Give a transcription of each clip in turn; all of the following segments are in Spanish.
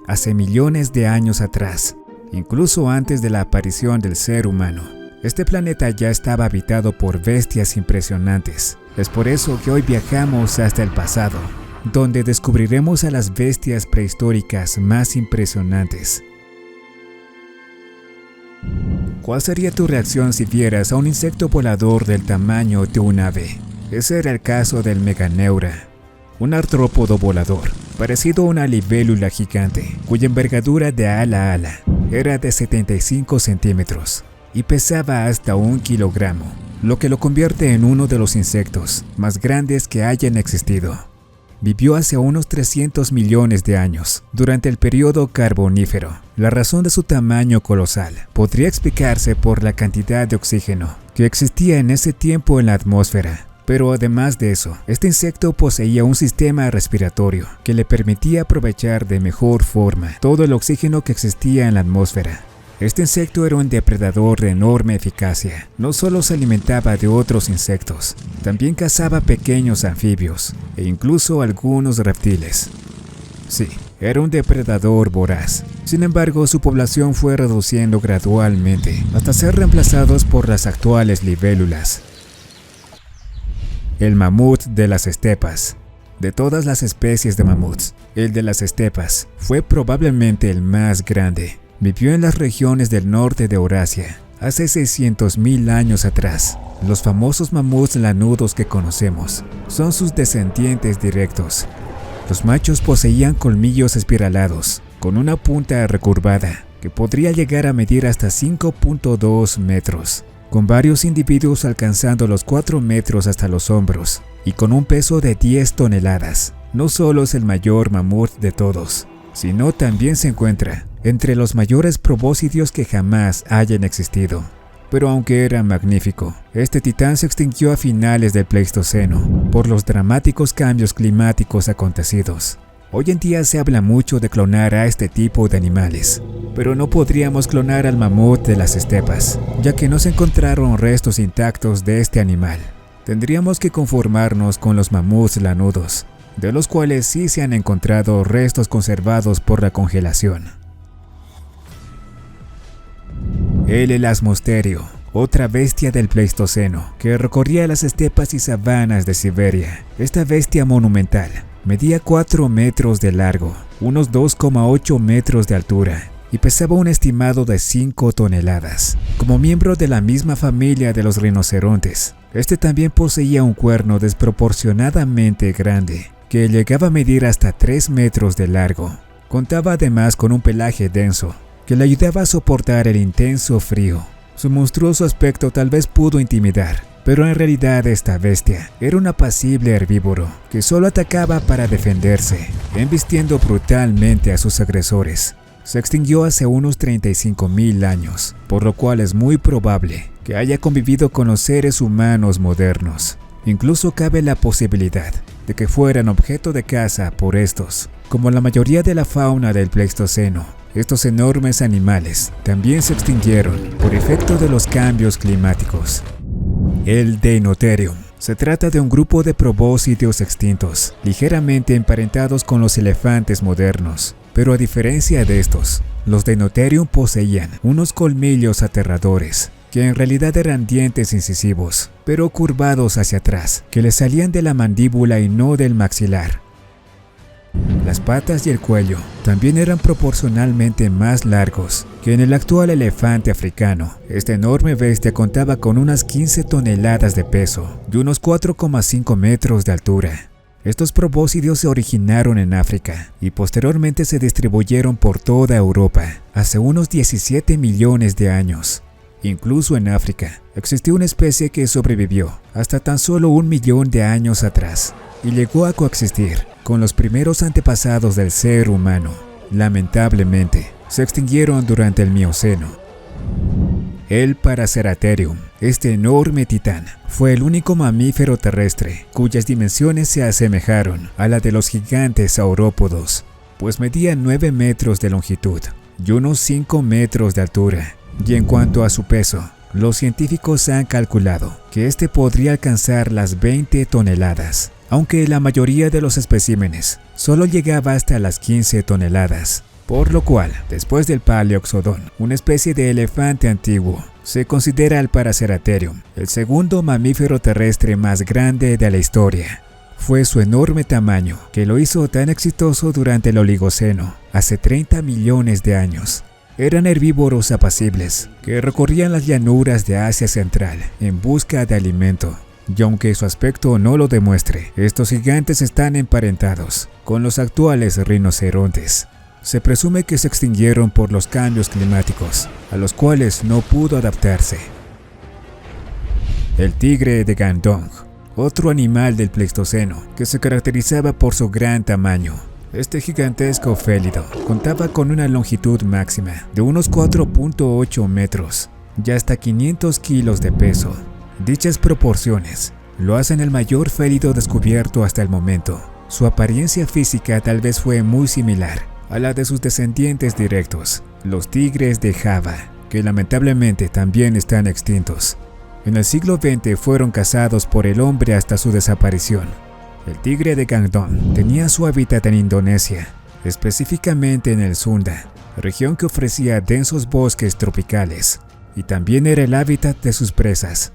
hace millones de años atrás, incluso antes de la aparición del ser humano. Este planeta ya estaba habitado por bestias impresionantes. Es por eso que hoy viajamos hasta el pasado, donde descubriremos a las bestias prehistóricas más impresionantes. ¿Cuál sería tu reacción si vieras a un insecto volador del tamaño de un ave? Ese era el caso del Meganeura, un artrópodo volador, parecido a una libélula gigante, cuya envergadura de ala a ala era de 75 centímetros y pesaba hasta 1 kilogramo, lo que lo convierte en uno de los insectos más grandes que hayan existido. Vivió hace unos 300 millones de años, durante el periodo carbonífero. La razón de su tamaño colosal podría explicarse por la cantidad de oxígeno que existía en ese tiempo en la atmósfera. Pero además de eso, este insecto poseía un sistema respiratorio que le permitía aprovechar de mejor forma todo el oxígeno que existía en la atmósfera. Este insecto era un depredador de enorme eficacia. No solo se alimentaba de otros insectos, también cazaba pequeños anfibios e incluso algunos reptiles. Sí, era un depredador voraz. Sin embargo, su población fue reduciendo gradualmente hasta ser reemplazados por las actuales libélulas. El mamut de las estepas. De todas las especies de mamuts, el de las estepas fue probablemente el más grande. Vivió en las regiones del norte de Eurasia, hace 600.000 años atrás. Los famosos mamuts lanudos que conocemos son sus descendientes directos. Los machos poseían colmillos espiralados, con una punta recurvada, que podría llegar a medir hasta 5.2 metros, con varios individuos alcanzando los 4 metros hasta los hombros, y con un peso de 10 toneladas. No solo es el mayor mamut de todos, sino también se encuentra entre los mayores probóscideos que jamás hayan existido. Pero aunque era magnífico, este titán se extinguió a finales del Pleistoceno por los dramáticos cambios climáticos acontecidos. Hoy en día se habla mucho de clonar a este tipo de animales, pero no podríamos clonar al mamut de las estepas, ya que no se encontraron restos intactos de este animal. Tendríamos que conformarnos con los mamuts lanudos, de los cuales sí se han encontrado restos conservados por la congelación. El elasmosterio, otra bestia del Pleistoceno, que recorría las estepas y sabanas de Siberia. Esta bestia monumental medía 4 metros de largo, unos 2,8 metros de altura, y pesaba un estimado de 5 toneladas. Como miembro de la misma familia de los rinocerontes, este también poseía un cuerno desproporcionadamente grande, que llegaba a medir hasta 3 metros de largo. Contaba además con un pelaje denso, que le ayudaba a soportar el intenso frío. Su monstruoso aspecto tal vez pudo intimidar, pero en realidad esta bestia era un apacible herbívoro que solo atacaba para defenderse, embistiendo brutalmente a sus agresores. Se extinguió hace unos 35.000 años, por lo cual es muy probable que haya convivido con los seres humanos modernos. Incluso cabe la posibilidad de que fueran objeto de caza por estos. Como la mayoría de la fauna del Pleistoceno, estos enormes animales también se extinguieron por efecto de los cambios climáticos. El Deinotherium. Se trata de un grupo de probóscideos extintos, ligeramente emparentados con los elefantes modernos. Pero a diferencia de estos, los Deinotherium poseían unos colmillos aterradores, que en realidad eran dientes incisivos, pero curvados hacia atrás, que les salían de la mandíbula y no del maxilar. Las patas y el cuello también eran proporcionalmente más largos que en el actual elefante africano. Esta enorme bestia contaba con unas 15 toneladas de peso y unos 4,5 metros de altura. Estos probóscideos se originaron en África y posteriormente se distribuyeron por toda Europa hace unos 17 millones de años. Incluso en África existió una especie que sobrevivió hasta tan solo 1 millón de años atrás y llegó a coexistir con los primeros antepasados del ser humano. Lamentablemente, se extinguieron durante el Mioceno. El Paraceratherium. Este enorme titán fue el único mamífero terrestre cuyas dimensiones se asemejaron a la de los gigantes saurópodos, pues medía 9 metros de longitud y unos 5 metros de altura. Y en cuanto a su peso, los científicos han calculado que este podría alcanzar las 20 toneladas, aunque la mayoría de los especímenes solo llegaba hasta las 15 toneladas. por lo cual, después del Paleoxodón, una especie de elefante antiguo, se considera el Paraceratherium, el segundo mamífero terrestre más grande de la historia. Fue su enorme tamaño que lo hizo tan exitoso durante el Oligoceno, hace 30 millones de años. Eran herbívoros apacibles que recorrían las llanuras de Asia Central en busca de alimento. Y aunque su aspecto no lo demuestre, estos gigantes están emparentados con los actuales rinocerontes. Se presume que se extinguieron por los cambios climáticos, a los cuales no pudo adaptarse. El tigre de Guangdong, otro animal del Pleistoceno que se caracterizaba por su gran tamaño. Este gigantesco félido contaba con una longitud máxima de unos 4.8 metros y hasta 500 kilos de peso. Dichas proporciones lo hacen el mayor félido descubierto hasta el momento. Su apariencia física tal vez fue muy similar a la de sus descendientes directos, los tigres de Java, que lamentablemente también están extintos. En el siglo XX fueron cazados por el hombre hasta su desaparición. El tigre de Guangdong tenía su hábitat en Indonesia, específicamente en el Sunda, región que ofrecía densos bosques tropicales, y también era el hábitat de sus presas.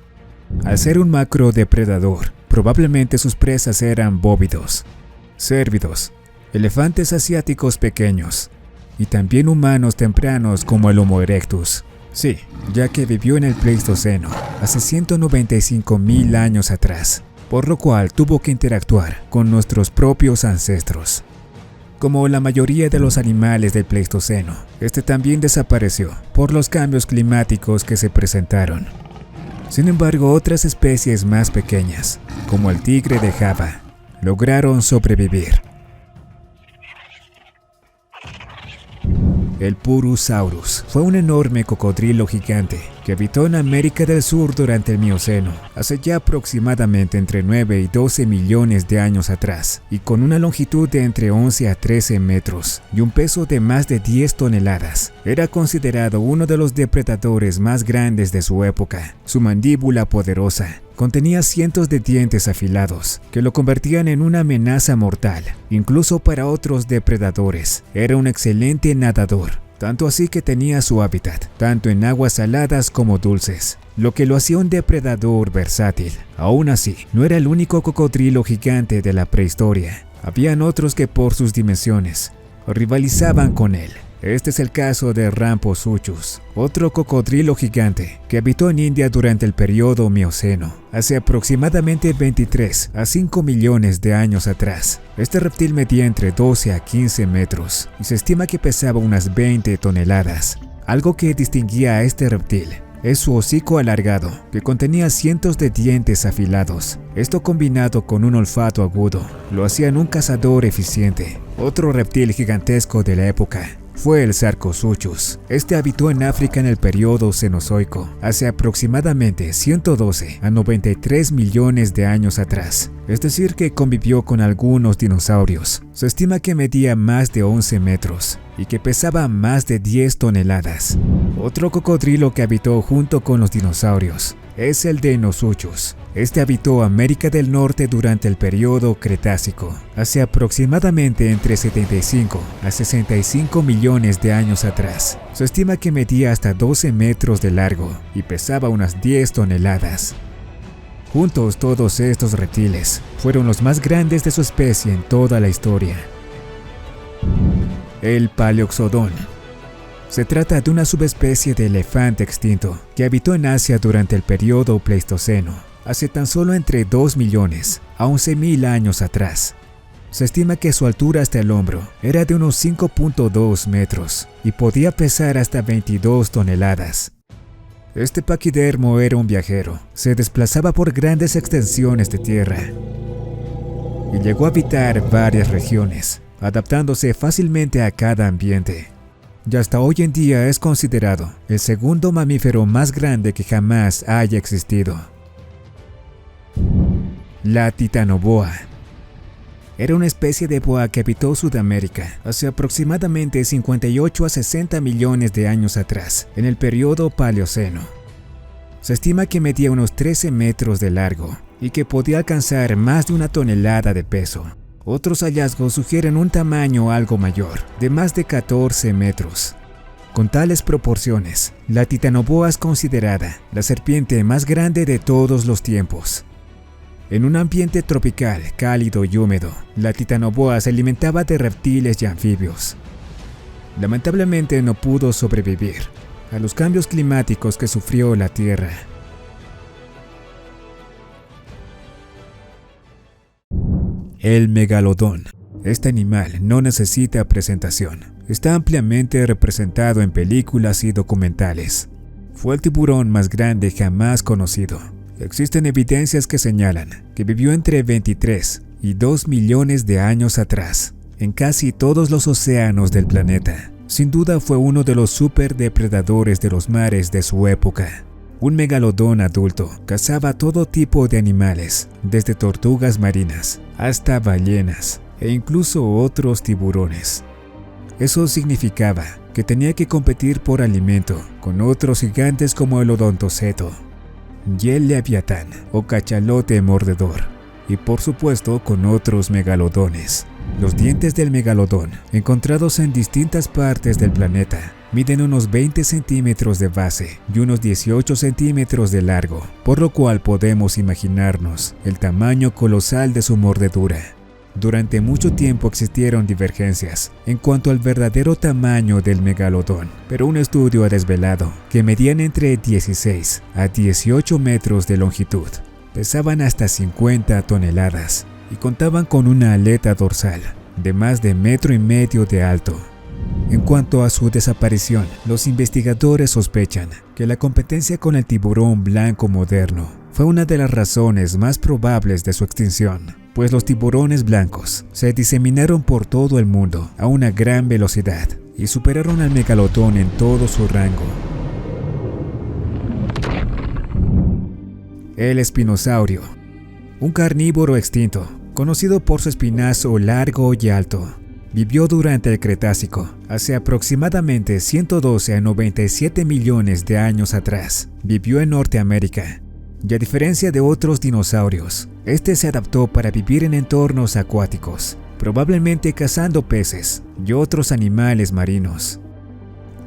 Al ser un macrodepredador, probablemente sus presas eran bóvidos, cérvidos, elefantes asiáticos pequeños y también humanos tempranos como el Homo erectus. Sí, ya que vivió en el Pleistoceno hace 195.000 años atrás, por lo cual tuvo que interactuar con nuestros propios ancestros. Como la mayoría de los animales del Pleistoceno, este también desapareció por los cambios climáticos que se presentaron. Sin embargo, otras especies más pequeñas, como el tigre de Java, lograron sobrevivir. El Purusaurus fue un enorme cocodrilo gigante que habitó en América del Sur durante el Mioceno, hace ya aproximadamente entre 9 y 12 millones de años atrás, y con una longitud de entre 11 a 13 metros y un peso de más de 10 toneladas. Era considerado uno de los depredadores más grandes de su época. Su mandíbula poderosa contenía cientos de dientes afilados que lo convertían en una amenaza mortal, incluso para otros depredadores. Era un excelente nadador, tanto así que tenía su hábitat tanto en aguas saladas como dulces, lo que lo hacía un depredador versátil. Aún así, no era el único cocodrilo gigante de la prehistoria. Habían otros que por sus dimensiones rivalizaban con él. Este es el caso de Ramphosuchus, otro cocodrilo gigante que habitó en India durante el periodo Mioceno, hace aproximadamente 23 a 5 millones de años atrás. Este reptil medía entre 12 a 15 metros y se estima que pesaba unas 20 toneladas. Algo que distinguía a este reptil es su hocico alargado, que contenía cientos de dientes afilados. Esto combinado con un olfato agudo, lo hacían un cazador eficiente. Otro reptil gigantesco de la época fue el Sarcosuchus. Este habitó en África en el periodo Cenozoico, hace aproximadamente 112 a 93 millones de años atrás. Es decir, que convivió con algunos dinosaurios. Se estima que medía más de 11 metros y que pesaba más de 10 toneladas. Otro cocodrilo que habitó junto con los dinosaurios es el Deinosuchus. Este habitó América del Norte durante el periodo Cretácico, hace aproximadamente entre 75 a 65 millones de años atrás. Se estima que medía hasta 12 metros de largo y pesaba unas 10 toneladas. Juntos, todos estos reptiles fueron los más grandes de su especie en toda la historia. El Paleoxodón. Se trata de una subespecie de elefante extinto que habitó en Asia durante el periodo Pleistoceno, hace tan solo entre 2 millones a 11.000 años atrás. Se estima que su altura hasta el hombro era de unos 5.2 metros y podía pesar hasta 22 toneladas. Este paquidermo era un viajero, se desplazaba por grandes extensiones de tierra y llegó a habitar varias regiones, adaptándose fácilmente a cada ambiente. Y hasta hoy en día es considerado el segundo mamífero más grande que jamás haya existido. La titanoboa. Era una especie de boa que habitó Sudamérica hace aproximadamente 58 a 60 millones de años atrás, en el periodo Paleoceno. Se estima que medía unos 13 metros de largo y que podía alcanzar más de 1 tonelada de peso. Otros hallazgos sugieren un tamaño algo mayor, de más de 14 metros. Con tales proporciones, la Titanoboa es considerada la serpiente más grande de todos los tiempos. En un ambiente tropical, cálido y húmedo, la Titanoboa se alimentaba de reptiles y anfibios. Lamentablemente no pudo sobrevivir a los cambios climáticos que sufrió la Tierra. El megalodón. Este animal no necesita presentación. Está ampliamente representado en películas y documentales. Fue el tiburón más grande jamás conocido. Existen evidencias que señalan que vivió entre 23 y 2 millones de años atrás, en casi todos los océanos del planeta. Sin duda fue uno de los superdepredadores de los mares de su época. Un megalodón adulto cazaba todo tipo de animales, desde tortugas marinas hasta ballenas e incluso otros tiburones. Eso significaba que tenía que competir por alimento con otros gigantes como el odontoceto, y el leviatán o cachalote mordedor, y por supuesto con otros megalodones. Los dientes del megalodón, encontrados en distintas partes del planeta, miden unos 20 centímetros de base y unos 18 centímetros de largo, por lo cual podemos imaginarnos el tamaño colosal de su mordedura. Durante mucho tiempo existieron divergencias en cuanto al verdadero tamaño del megalodón, pero un estudio ha desvelado que medían entre 16 a 18 metros de longitud, pesaban hasta 50 toneladas y contaban con una aleta dorsal de más de 1,5 metros de alto. En cuanto a su desaparición, los investigadores sospechan que la competencia con el tiburón blanco moderno fue una de las razones más probables de su extinción, pues los tiburones blancos se diseminaron por todo el mundo a una gran velocidad y superaron al megalodón en todo su rango. El espinosaurio, un carnívoro extinto, conocido por su espinazo largo y alto. Vivió durante el Cretácico, hace aproximadamente 112 a 97 millones de años atrás. Vivió en Norteamérica, y a diferencia de otros dinosaurios, este se adaptó para vivir en entornos acuáticos, probablemente cazando peces y otros animales marinos.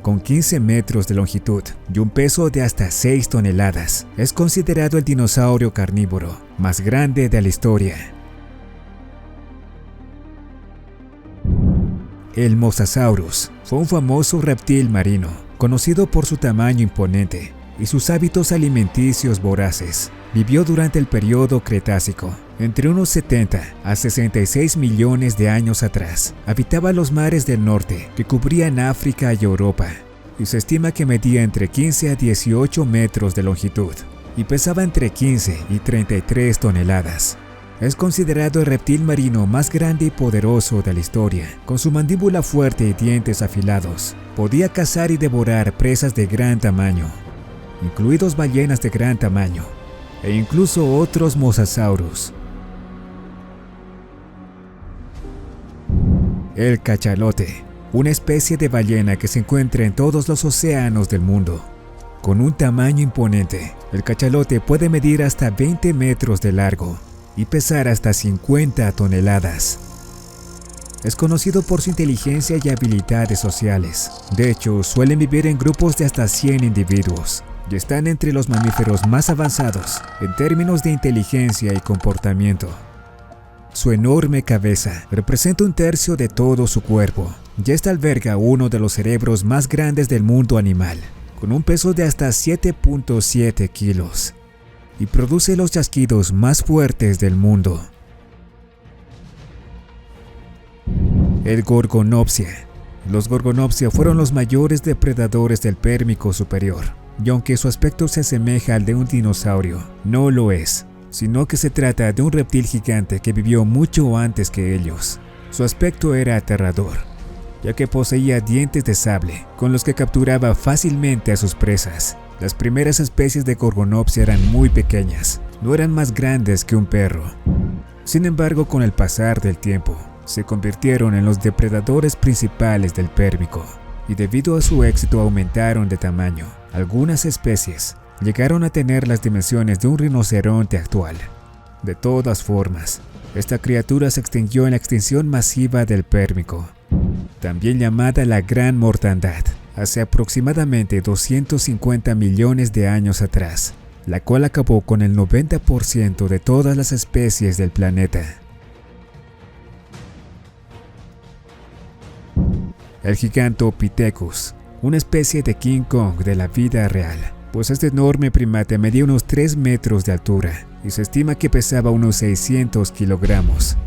Con 15 metros de longitud y un peso de hasta 6 toneladas, es considerado el dinosaurio carnívoro más grande de la historia. El Mosasaurus fue un famoso reptil marino, conocido por su tamaño imponente y sus hábitos alimenticios voraces. Vivió durante el periodo Cretácico, entre unos 70 a 66 millones de años atrás. Habitaba los mares del norte que cubrían África y Europa, y se estima que medía entre 15 a 18 metros de longitud y pesaba entre 15 y 33 toneladas. Es considerado el reptil marino más grande y poderoso de la historia. Con su mandíbula fuerte y dientes afilados, podía cazar y devorar presas de gran tamaño, incluidos ballenas de gran tamaño, e incluso otros mosasaurus. El cachalote, una especie de ballena que se encuentra en todos los océanos del mundo. Con un tamaño imponente, el cachalote puede medir hasta 20 metros de largo y pesar hasta 50 toneladas. Es conocido por su inteligencia y habilidades sociales. De hecho, suelen vivir en grupos de hasta 100 individuos y están entre los mamíferos más avanzados en términos de inteligencia y comportamiento. Su enorme cabeza representa 1/3 de todo su cuerpo y esta alberga uno de los cerebros más grandes del mundo animal, con un peso de hasta 7.7 kilos. Y produce los chasquidos más fuertes del mundo. El Gorgonopsia. Los Gorgonopsia fueron los mayores depredadores del Pérmico superior, y aunque su aspecto se asemeja al de un dinosaurio, no lo es, sino que se trata de un reptil gigante que vivió mucho antes que ellos. Su aspecto era aterrador, ya que poseía dientes de sable con los que capturaba fácilmente a sus presas. Las primeras especies de Gorgonopsia eran muy pequeñas, no eran más grandes que un perro. Sin embargo, con el pasar del tiempo, se convirtieron en los depredadores principales del Pérmico, y debido a su éxito aumentaron de tamaño. Algunas especies llegaron a tener las dimensiones de un rinoceronte actual. De todas formas, Esta criatura se extinguió en la extinción masiva del Pérmico, también llamada la Gran Mortandad, hace aproximadamente 250 millones de años atrás, la cual acabó con el 90% de todas las especies del planeta. El Gigantopithecus, una especie de King Kong de la vida real, pues este enorme primate medía unos 3 metros de altura y se estima que pesaba unos 600 kilogramos.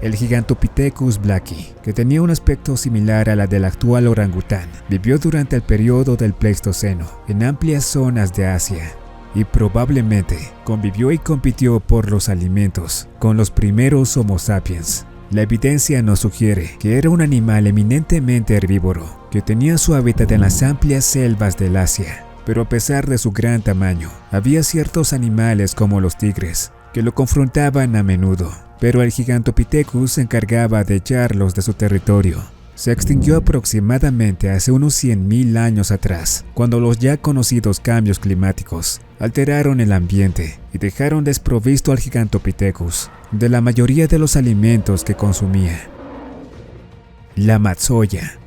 El Gigantopithecus blacki, que tenía un aspecto similar a la del actual orangután, vivió durante el periodo del Pleistoceno en amplias zonas de Asia y probablemente convivió y compitió por los alimentos con los primeros Homo sapiens. La evidencia nos sugiere que era un animal eminentemente herbívoro, que tenía su hábitat en las amplias selvas del Asia, pero a pesar de su gran tamaño, había ciertos animales como los tigres, que lo confrontaban a menudo, pero el Gigantopithecus se encargaba de echarlos de su territorio. Se extinguió aproximadamente hace unos 100.000 años atrás, cuando los ya conocidos cambios climáticos alteraron el ambiente y dejaron desprovisto al Gigantopithecus de la mayoría de los alimentos que consumía. La Matsoya.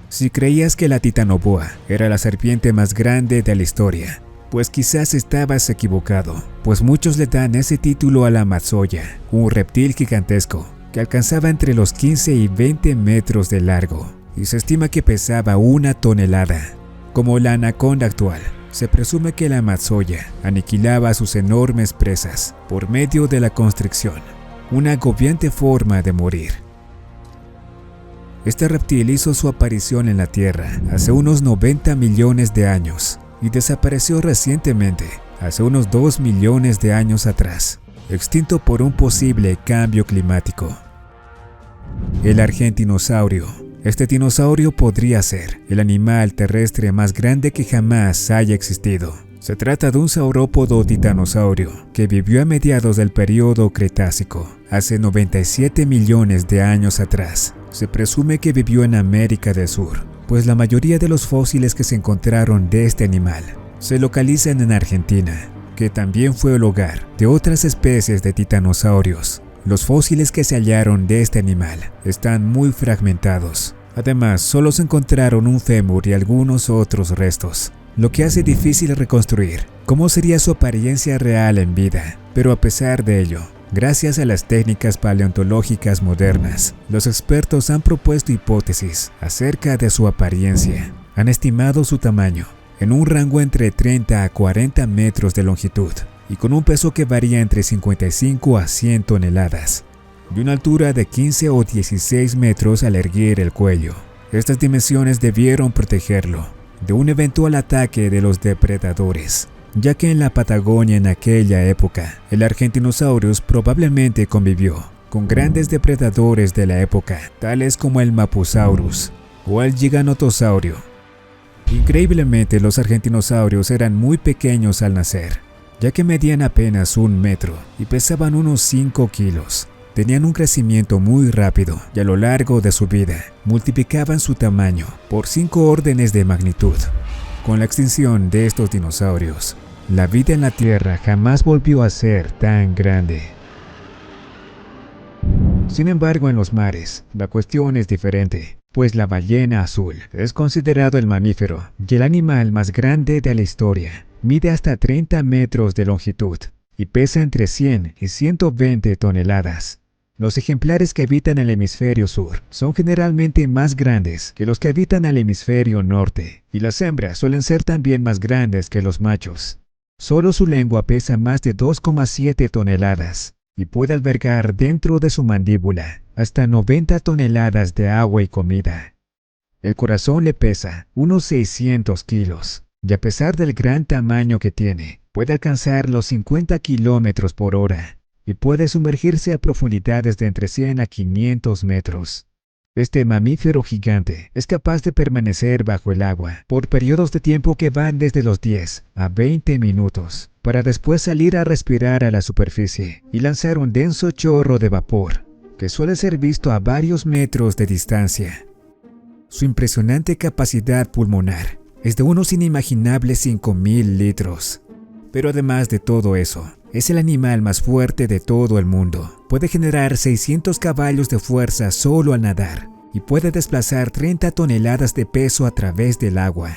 Si creías que la Titanoboa era la serpiente más grande de la historia, pues quizás estabas equivocado, pues muchos le dan ese título a la Matsoya, un reptil gigantesco que alcanzaba entre los 15 y 20 metros de largo y se estima que pesaba 1 tonelada. Como la anaconda actual, se presume que la Matsoya aniquilaba a sus enormes presas por medio de la constricción, una agobiante forma de morir. Este reptil hizo su aparición en la Tierra hace unos 90 millones de años y desapareció recientemente, hace unos 2 millones de años atrás, extinto por un posible cambio climático. El Argentinosaurio. Este dinosaurio podría ser el animal terrestre más grande que jamás haya existido. Se trata de un saurópodo titanosaurio que vivió a mediados del período Cretácico, hace 97 millones de años atrás. Se presume que vivió en América del Sur, pues la mayoría de los fósiles que se encontraron de este animal se localizan en Argentina, que también fue el hogar de otras especies de titanosaurios. Los fósiles que se hallaron de este animal están muy fragmentados. Además, solo se encontraron un fémur y algunos otros restos, lo que hace difícil reconstruir cómo sería su apariencia real en vida. Pero a pesar de ello, gracias a las técnicas paleontológicas modernas, los expertos han propuesto hipótesis acerca de su apariencia. Han estimado su tamaño en un rango entre 30 a 40 metros de longitud y con un peso que varía entre 55 a 100 toneladas, y una altura de 15 o 16 metros al erguir el cuello. Estas dimensiones debieron protegerlo de un eventual ataque de los depredadores, ya que en la Patagonia en aquella época, el Argentinosaurus probablemente convivió con grandes depredadores de la época, tales como el Mapusaurus o el Giganotosaurio. Increíblemente, los argentinosaurios eran muy pequeños al nacer, ya que medían apenas 1 metro y pesaban unos 5 kilos. Tenían un crecimiento muy rápido y a lo largo de su vida multiplicaban su tamaño por 5 órdenes de magnitud. Con la extinción de estos dinosaurios, la vida en la Tierra jamás volvió a ser tan grande. Sin embargo, en los mares, la cuestión es diferente, pues la ballena azul es considerado el mamífero y el animal más grande de la historia. Mide hasta 30 metros de longitud y pesa entre 100 y 120 toneladas. Los ejemplares que habitan el hemisferio sur son generalmente más grandes que los que habitan el hemisferio norte, y las hembras suelen ser también más grandes que los machos. Solo su lengua pesa más de 2,7 toneladas y puede albergar dentro de su mandíbula hasta 90 toneladas de agua y comida. El corazón le pesa unos 600 kilos. Y a pesar del gran tamaño que tiene, puede alcanzar los 50 kilómetros por hora y puede sumergirse a profundidades de entre 100 a 500 metros. Este mamífero gigante es capaz de permanecer bajo el agua por periodos de tiempo que van desde los 10 a 20 minutos, para después salir a respirar a la superficie y lanzar un denso chorro de vapor, que suele ser visto a varios metros de distancia. Su impresionante capacidad pulmonar es de unos inimaginables 5.000 litros. Pero además de todo eso, Es el animal más fuerte de todo el mundo. Puede generar 600 caballos de fuerza solo al nadar y puede desplazar 30 toneladas de peso a través del agua.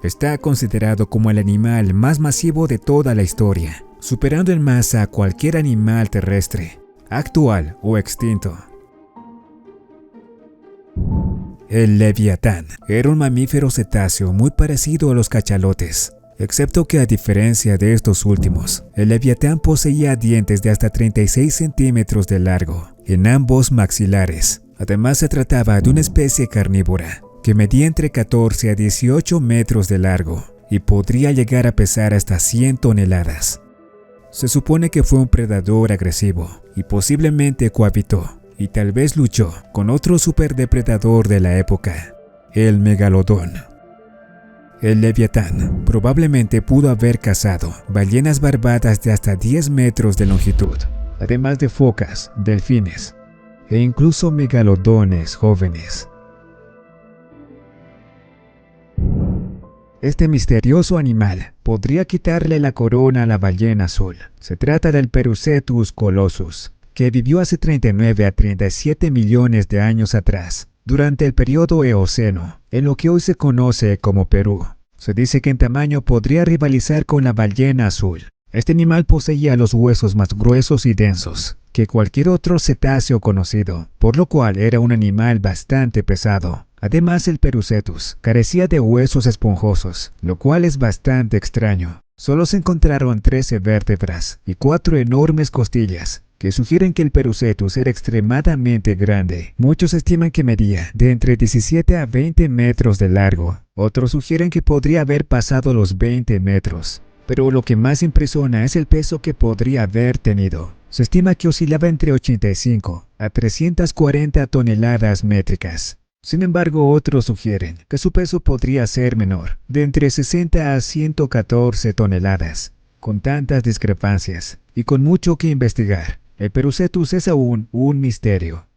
Está considerado como el animal más masivo de toda la historia, superando en masa a cualquier animal terrestre, actual o extinto. El leviatán era un mamífero cetáceo muy parecido a los cachalotes, excepto que a diferencia de estos últimos, el leviatán poseía dientes de hasta 36 centímetros de largo en ambos maxilares. Además, se trataba de una especie carnívora que medía entre 14 a 18 metros de largo y podría llegar a pesar hasta 100 toneladas. Se supone que fue un predador agresivo y posiblemente cohabitó y tal vez luchó con otro superdepredador de la época, el megalodón. El leviatán probablemente pudo haber cazado ballenas barbadas de hasta 10 metros de longitud, además de focas, delfines e incluso megalodones jóvenes. Este misterioso animal podría quitarle la corona a la ballena azul. Se trata del Perucetus colossus, que vivió hace 39 a 37 millones de años atrás, durante el periodo Eoceno, en lo que hoy se conoce como Perú. Se dice que en tamaño podría rivalizar con la ballena azul. Este animal poseía los huesos más gruesos y densos que cualquier otro cetáceo conocido, por lo cual era un animal bastante pesado. Además, el Perucetus carecía de huesos esponjosos, lo cual es bastante extraño. Solo se encontraron 13 vértebras y 4 enormes costillas, que sugieren que el Perucetus era extremadamente grande. Muchos estiman que medía de entre 17 a 20 metros de largo. Otros sugieren que podría haber pasado los 20 metros. Pero lo que más impresiona es el peso que podría haber tenido. Se estima que oscilaba entre 85 a 340 toneladas métricas. Sin embargo, otros sugieren que su peso podría ser menor, de entre 60 a 114 toneladas. Con tantas discrepancias y con mucho que investigar, el Perucetus es aún un misterio.